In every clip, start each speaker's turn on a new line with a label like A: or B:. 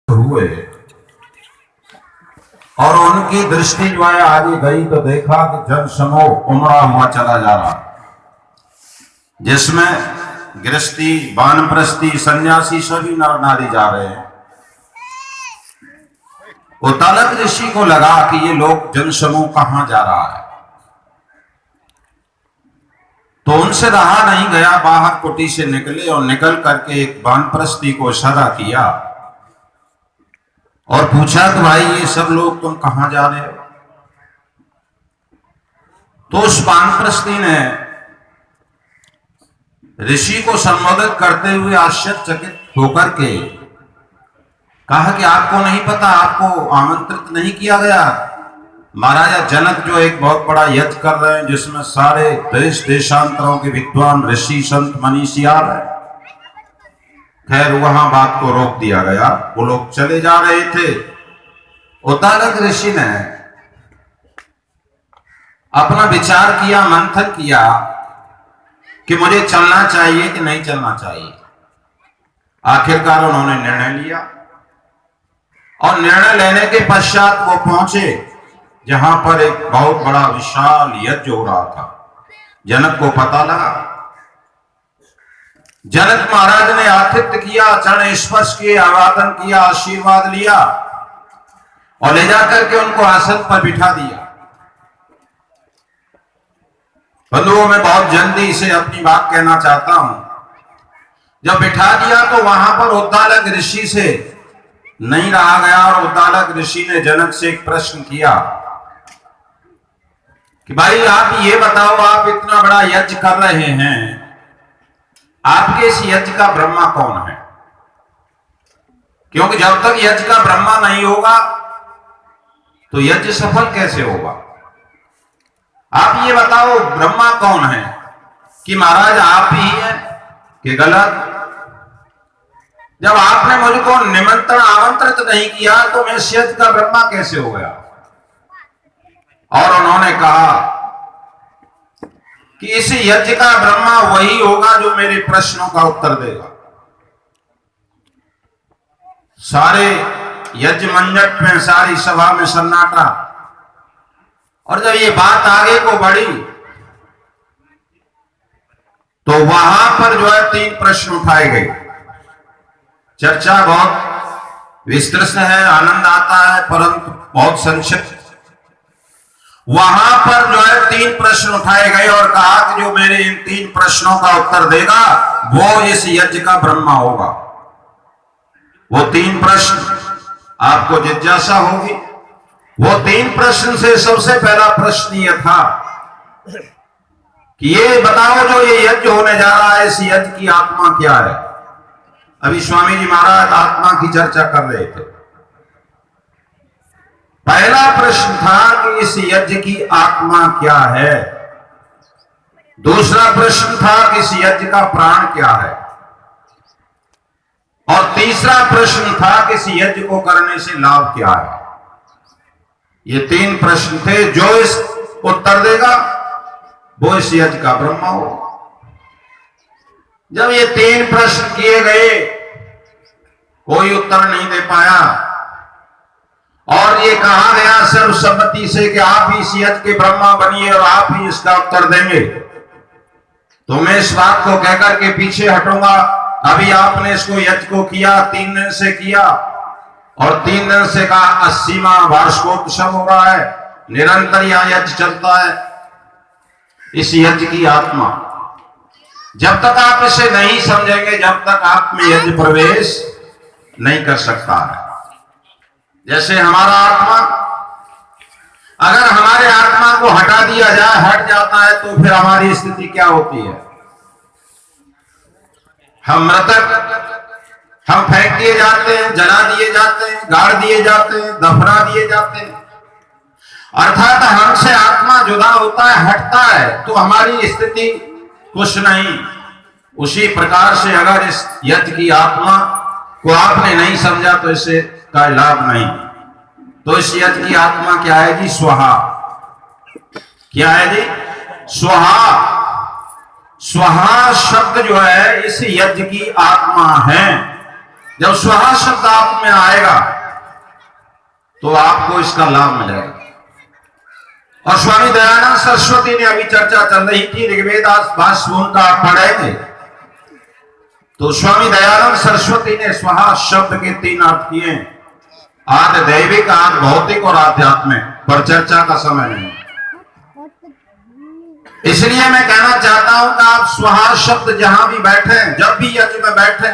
A: हुए और उनकी दृष्टि जो है आगे गई तो देखा कि जन समूह उमड़ा हुआ चला जा रहा, जिसमें गृहस्थी, वानप्रस्थी, सन्यासी सभी नर नारी जा रहे हैं। उद्दालक ऋषि को लगा कि ये लोग जन समूह कहां जा रहा है, तो उनसे रहा नहीं गया, बाहर कुटी से निकले और निकल करके एक वानप्रस्थी को इशारा किया और पूछा कि भाई ये सब लोग तुम कहां जा रहे हो। तो उस वानप्रस्थी ने ऋषि को संबोधित करते हुए आश्चर्यचकित होकर के कहा कि आपको नहीं पता, आपको आमंत्रित नहीं किया गया। महाराजा जनक जो एक बहुत बड़ा यज्ञ कर रहे हैं, जिसमें सारे देश देशांतरों के विद्वान ऋषि संत मनीषी आ रहे हैं। खैर वहां बात को रोक दिया गया, वो लोग चले जा रहे थे। उद्दालक ऋषि ने अपना विचार किया, मंथन किया कि मुझे चलना चाहिए कि नहीं चलना चाहिए। आखिरकार उन्होंने निर्णय लिया और निर्णय लेने के पश्चात वो पहुंचे जहां पर एक बहुत बड़ा विशाल यज्ञ हो रहा था। जनक को पता लगा। जनक महाराज ने आतिथ्य किया, चरण स्पर्श किए, अभिवादन किया, आशीर्वाद लिया और ले जाकर के उनको आसन पर बिठा दिया। बंधुओं, मैं बहुत जल्दी से अपनी बात कहना चाहता हूं। जब बिठा दिया तो वहां पर उद्दालक ऋषि से नहीं रहा गया और उद्दालक ऋषि ने जनक से एक प्रश्न किया कि भाई आप ये बताओ, आप इतना बड़ा यज्ञ कर रहे हैं, आपके इस यज्ञ का ब्रह्मा कौन है? क्योंकि जब तक यज्ञ का ब्रह्मा नहीं होगा तो यज्ञ सफल कैसे होगा? आप ये बताओ ब्रह्मा कौन है? कि महाराज आप ही हैं कि गलत? जब आपने मुझको निमंत्रण आमंत्रित नहीं किया तो मैं इस यज्ञ का ब्रह्मा कैसे हो गया? और उन्होंने कहा कि इस यज्ञ का ब्रह्मा वही होगा जो मेरे प्रश्नों का उत्तर देगा। सारे यज्ञ मंडप में, सारी सभा में सन्नाटा। और जब ये बात आगे को बढ़ी तो वहां पर जो है 3 प्रश्न उठाए गए। चर्चा बहुत विस्तृत है, आनंद आता है, परंतु बहुत संक्षिप्त। वहां पर जो है 3 प्रश्न उठाए गए और कहा कि जो मेरे इन 3 प्रश्नों का उत्तर देगा वो इस यज्ञ का ब्रह्मा होगा। वो 3 प्रश्न आपको जिज्ञासा होगी। वो 3 प्रश्न से सबसे पहला प्रश्न यह था कि ये बताओ जो ये यज्ञ होने जा रहा है, इस यज्ञ की आत्मा क्या है? अभी स्वामी जी महाराज आत्मा की चर्चा कर रहे थे। पहला प्रश्न था कि इस यज्ञ की आत्मा क्या है। दूसरा प्रश्न था कि इस यज्ञ का प्राण क्या है। और तीसरा प्रश्न था कि इस यज्ञ को करने से लाभ क्या है। ये 3 प्रश्न थे। जो इस उत्तर देगा वो इस यज्ञ का ब्रह्मा होगा। जब ये 3 प्रश्न किए गए, कोई उत्तर नहीं दे पाया और ये कहा गया सर्वसम्मति से कि आप ही इस यज्ञ के ब्रह्मा बनिए और आप ही इसका उत्तर देंगे। तो मैं इस बात को कहकर के पीछे हटूंगा। अभी आपने इसको यज्ञ को किया, 3 दिन से किया और 3 दिन से का 80वां वार्षिकोत्सव हो रहा है। निरंतर यह यज्ञ चलता है। इस यज्ञ की आत्मा, जब तक आप इसे नहीं समझेंगे, जब तक आप में यज्ञ प्रवेश नहीं कर सकता है। जैसे हमारा आत्मा, अगर हमारे आत्मा को हटा दिया जाए, हट जाता है, तो फिर हमारी स्थिति क्या होती है? हम मृतक, हम फेंक दिए जाते हैं, जला दिए जाते हैं, गाड़ दिए जाते हैं, दफना दिए जाते हैं। अर्थात हमसे आत्मा जुदा होता है, हटता है, तो हमारी स्थिति कुछ नहीं। उसी प्रकार से अगर इस यज्ञ की आत्मा को आपने नहीं समझा तो इससे का लाभ नहीं। तो इस यज्ञ की आत्मा क्या है जी? स्वाहा। क्या है जी? स्वाहा। स्वाहा शब्द जो है इस यज्ञ की आत्मा है। जब स्वाहा शब्द आप में आएगा तो आपको इसका लाभ मिलेगा। और स्वामी दयानंद सरस्वती ने, अभी चर्चा चल रही थी ऋग्वेद भाष्य उनका आप पढ़ेंगे तो स्वामी दयानंद सरस्वती ने स्वाहा शब्द के 3 अर्थ किए, आदि दैविक, आदि भौतिक और आध्यात्मिक, पर चर्चा का समय नहीं। इसलिए मैं कहना चाहता हूं कि आप स्वाहा शब्द जहां भी बैठे, जब भी यज्ञ में बैठे,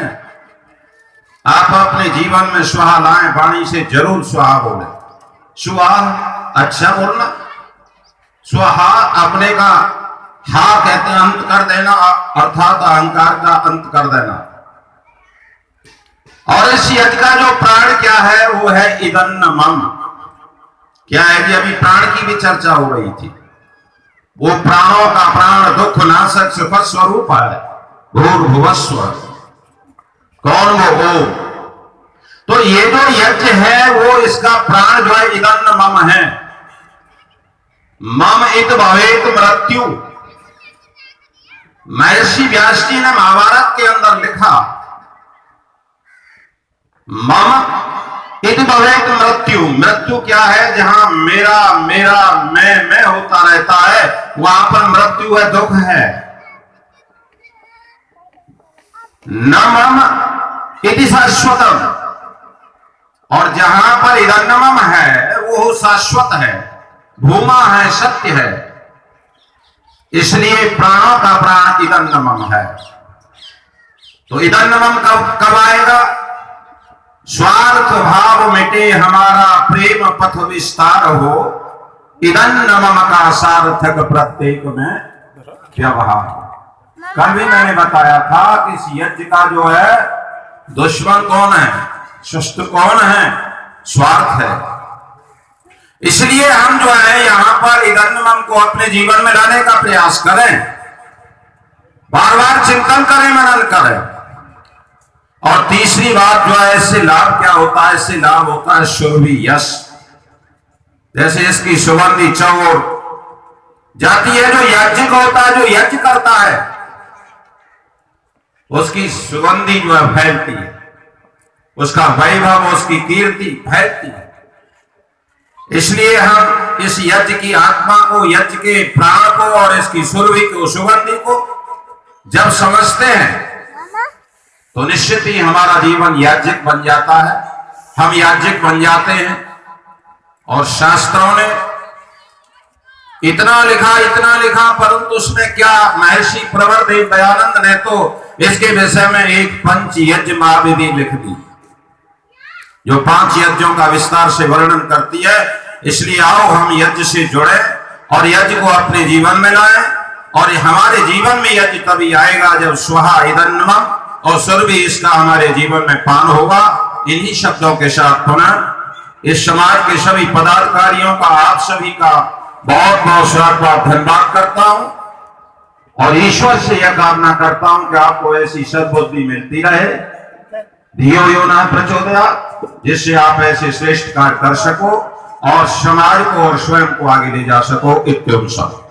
A: आप अपने जीवन में स्वाहा लाएं, वाणी से जरूर स्वाहा बोले। स्वाहा अच्छा बोलना, स्वाहा अपने का हा कहते हैं अंत कर देना, अर्थात अहंकार का अंत कर देना। और इस यज्ञ का जो प्राण क्या है वो है इदन्नमम। क्या है कि अभी प्राण की भी चर्चा हो रही थी। वो प्राणों का प्राण दुख नाशक सुख स्वरूप है, भूर्भुवस्व। कौन वो? तो ये जो यज्ञ है वो इसका प्राण जो है इदन्नमम है। मम इत भवेत मृत्यु। महर्षि व्यास जी ने महाभारत के अंदर लिखा, मम इत भवेत मृत्यु। मृत्यु क्या है? जहां मेरा मेरा मैं होता रहता है वहां पर मृत्यु है, दुख है। न मम इति शाश्वतम। और जहां पर इदन्नमम है वो शाश्वत है, भूमा है, सत्य है। इसलिए प्राणों का प्राण इदन्नमम है। तो इदन्नमम कब आएगा? स्वार्थ भाव मिटे हमारा, प्रेम पथ विस्तार हो, इदन्नमम का सार्थक प्रत्येक में व्यवहार। कल भी मैंने बताया था कि इस यज्ञ का जो है दुश्मन कौन है, शस्त्र कौन है? स्वार्थ है। इसलिए हम जो है यहां पर इदन्नमम को अपने जीवन में लाने का प्रयास करें, बार बार चिंतन करें, मनन करें। और तीसरी बात जो है, इससे लाभ क्या होता है? इससे लाभ होता है सुरभि यश। जैसे इसकी सुगंधी चौर जाती है, जो याज्ञिक होता है, जो यज्ञ करता है, उसकी सुगंधी जो है फैलती है, उसका वैभव, उसकी कीर्ति फैलती है। इसलिए हम इस यज्ञ की आत्मा को, यज्ञ के प्राण को और इसकी सुरभि को, सुगंधी को जब समझते हैं तो निश्चित ही हमारा जीवन याज्ञिक बन जाता है, हम याज्ञिक बन जाते हैं। और शास्त्रों ने इतना लिखा, परंतु उसमें क्या, महर्षि प्रवरदेव दयानंद ने तो इसके विषय में एक पंच यज्ञ महाविधि लिख दी, जो 5 यज्ञों का विस्तार से वर्णन करती है। इसलिए आओ हम यज्ञ से जुड़े और यज्ञ को अपने जीवन में लाएं। और हमारे जीवन में यज्ञ तभी आएगा जब स्वाहा इदन्नमम और सुरभि इसका हमारे जीवन में पान होगा। इन्हीं शब्दों के साथ पुनः इस समाज के सभी पदाधिकारियों का, आप सभी का बहुत बहुत स्वागत धन्यवाद करता हूं और ईश्वर से यह कामना करता हूं कि आपको ऐसी सद्बुद्धि मिलती रहे, धियो यो न प्रचोदयात्, जिससे आप ऐसे श्रेष्ठ कार्य कर सको और समाज को और स्वयं को आगे ले जा सको। इत्युम सत्।